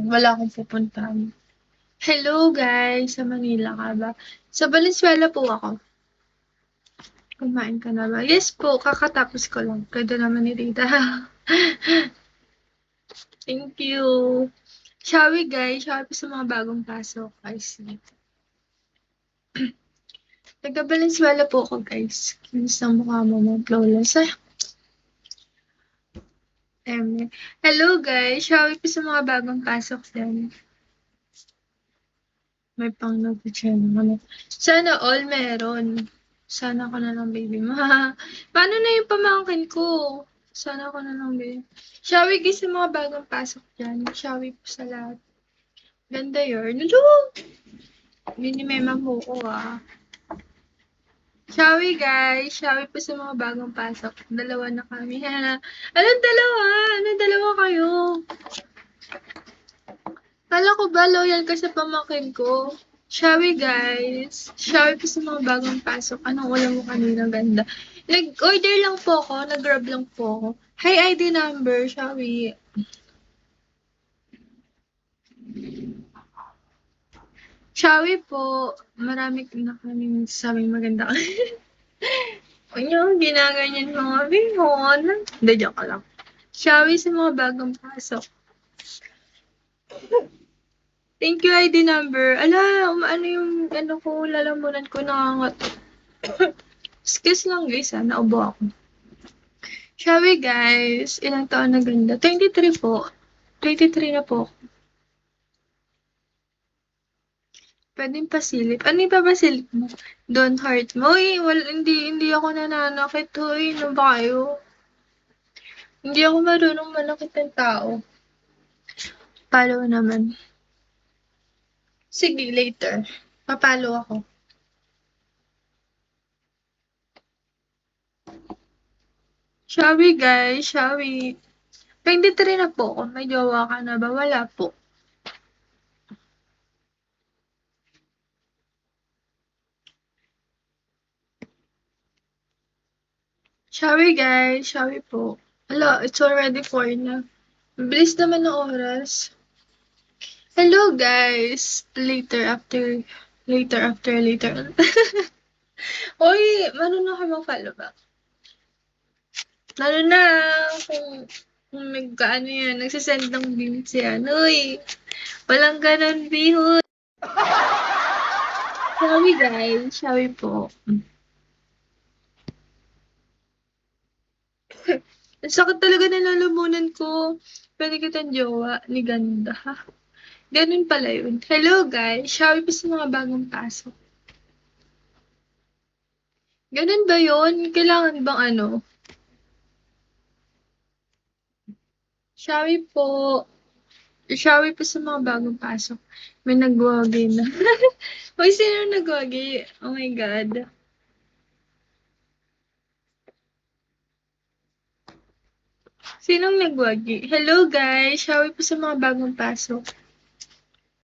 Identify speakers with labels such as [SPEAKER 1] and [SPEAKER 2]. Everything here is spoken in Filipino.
[SPEAKER 1] wala akong pupuntahan. Hello guys, sa Manila ka ba? Sa Valenzuela po ako. Kumain ka na ba? Yes po, kakatapos ko lang. Ganda naman ni Rita. Thank you. Shall we guys? Shall we sa mga bagong pasok? I see. Taga Valenzuela po ako guys. Kinis ng mukha mo mga flawless. Hello guys, shall we sa mga bagong pasok din? May pang-notification naman. Sana all meron. Sana ako na lang, baby. Paano na yung pamangkin ko? Sana ako na lang, baby. Shall we guys sa mga bagong pasok dyan? Shall we po sa lahat? Ganda yun. Nulo! Minimema mo ko ah. Shall we guys? Shall we po sa mga bagong pasok? Dalawa na kami. Anong dalawa? Anong dalawa kayo? Kala ko ba loyal ka sa pamangkin ko? Shall we guys? Shall we po sa mga bagong pasok? Anong ulam mo kanina ganda? Nag-order lang po ako. Nag-grab lang po ako. Hi ID number. Shall we? Shall we po? Marami na kaming sabing maganda. Huwag niyo ginaganyan mga bihon. Hindi, joke lang. Shall we sa mga bagong pasok? Thank you ID number. Ala, ano yung ano ko, lalamunan ko nangangat. Excuse lang guys, naubo ako. Shall we guys? Ilang taon na ganda? 23 po. 23 na po. Pwedeng pasilip. Ano yung papasilip mo? Don't hurt mo. Uy, hindi ako nananakit. Uy, ano ba kayo? Hindi ako marunong manakit ng tao. Follow naman. Sige, later. Papalo ako. Shall we guys? Shall we? 23 na po ako. May jowa ka na ba? Wala po. Shall we guys? Shall we po? Ala, it's already 4 na. Bilis naman ng oras. Hello guys! Later. Uy, marunong ka mag-follow back. Lalo na kung nagkaano yan, nagsasend ng beans yan. Uy, walang ganon, bihon. Shall we guys? Shall we po? Ang sakit talaga ng lalamunan ko. Pwede kitang jowa ni ganda. Ganun pala yun. Hello guys, shall we po sa mga bagong pasok? Ganun ba yun? Kailangan bang ano? Shall we po? Shall we po sa mga bagong pasok? May nagwagi na. Uy, sino nagwagi? Oh my God. Sinong nagwagi? Hello guys, shall we po sa mga bagong pasok?